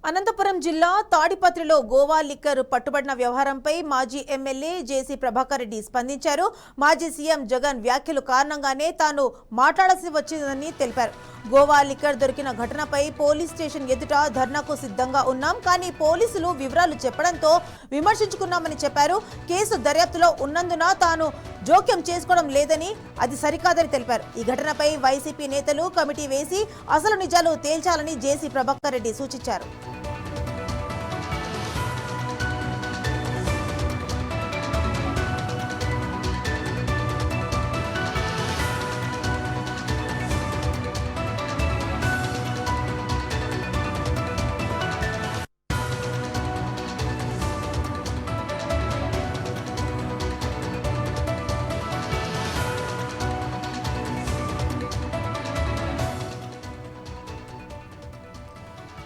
అనంతపురం జిల్లా తాడిపత్రిలో గోవా లిక్కర్ పట్టుబడిన వ్యవహారంపై మాజీ ఎమ్మెల్యే జేసీ ప్రభాకర్ రెడ్డి స్పందించారు. మాజీ సీఎం జగన్ వ్యాఖ్యలు కారణంగానే తాను మాట్లాడాల్సి వచ్చిందని తెలిపారు. గోవా లిక్కర్ దొరికిన ఘటనపై పోలీస్ స్టేషన్ ఎదుట ధర్నాకు సిద్ధంగా ఉన్నాం, కానీ పోలీసులు వివరాలు చెప్పడంతో విమర్శించుకున్నామని చెప్పారు. కేసు దర్యాప్తులో ఉన్నందున తాను జోక్యం చేసుకోవడం లేదని, అది సరికాదని తెలిపారు. ఈ ఘటనపై వైసీపీ నేతలు కమిటీ వేసి అసలు నిజాలు తేల్చాలని జేసీ ప్రభాకర్ రెడ్డి సూచించారు.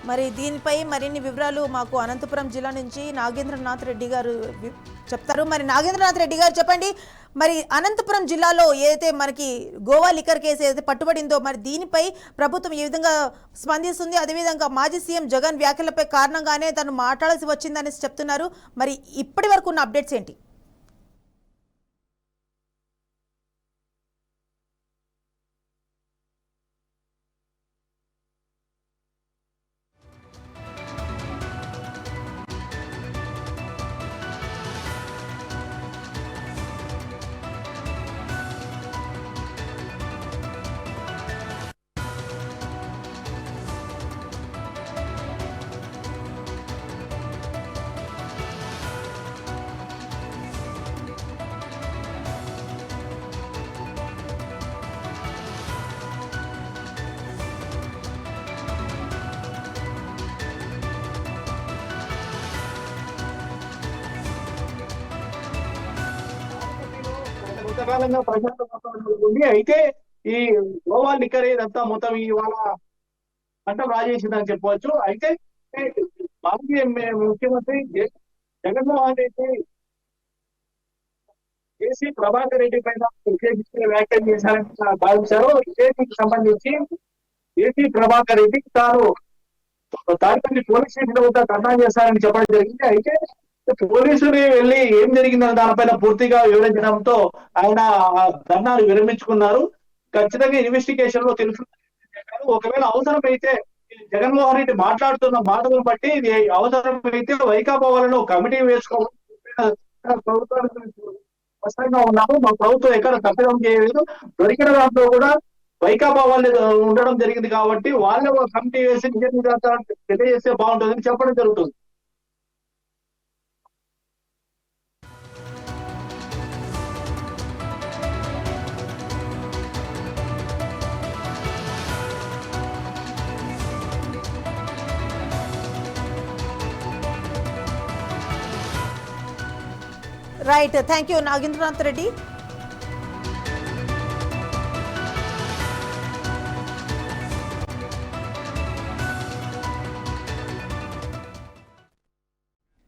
మరి దీనిపై మరిన్ని వివరాలు మాకు అనంతపురం జిల్లా నుంచి నాగేంద్రనాథ్ రెడ్డి గారు చెప్తారు. మరి నాగేంద్రనాథ్ రెడ్డి గారు చెప్పండి, మరి అనంతపురం జిల్లాలో ఏదైతే మనకి గోవా లిక్కర్ కేసు ఏదైతే పట్టుబడిందో మరి దీనిపై ప్రభుత్వం ఏ విధంగా స్పందిస్తుంది, అదేవిధంగా మాజీ సీఎం జగన్ వ్యాఖ్యలపై కారణంగానే తను మాట్లాడాల్సి వచ్చిందని చెప్తున్నారు. మరి ఇప్పటి వరకు ఉన్న అప్డేట్స్ ఏంటి? కొంతకాలంగా ప్రజాప్రభుత్వం ఉంది. అయితే ఈ గోవా లిక్కర్ ఇదంతా మొత్తం ఇవాళ పంట రాజేసిందని చెప్పవచ్చు. అయితే మాజీ ముఖ్యమంత్రి జగన్మోహన్ రెడ్డి జేసీ ప్రభాకర్ రెడ్డి పైన విశేషించిన వ్యాఖ్యలు చేశారని భావించారు. ఇదేకి సంబంధించి జేసీ ప్రభాకర్ రెడ్డి తాను తాడిపల్లి పోలీస్ స్టేషన్ వద్ద ధర్నా చేశారని చెప్పడం జరిగింది. అయితే పోలీసులు వెళ్ళి ఏం జరిగిందన్న దానిపైన పూర్తిగా వివరించడంతో ఆయన ధర్నాలు విరమించుకున్నారు. ఖచ్చితంగా ఇన్వెస్టిగేషన్ లో తెలుసుకున్నారు. ఒకవేళ అవసరమైతే జగన్మోహన్ రెడ్డి మాట్లాడుతున్న మాటలను బట్టి ఇది అవసరమైతే వైకాపా వాళ్ళలో కమిటీ వేసుకోవాలి ప్రభుత్వానికి స్పష్టంగా ఉన్నాము. మా ప్రభుత్వం ఎక్కడ తప్పిదం చేయలేదు, దొరికిన దాంట్లో కూడా వైకాపా వాళ్ళు ఉండడం జరిగింది కాబట్టి వాళ్ళే కమిటీ వేసి తెలియజేస్తే బాగుంటుందని చెప్పడం జరుగుతుంది. Right, thank you Nagendranath Reddy.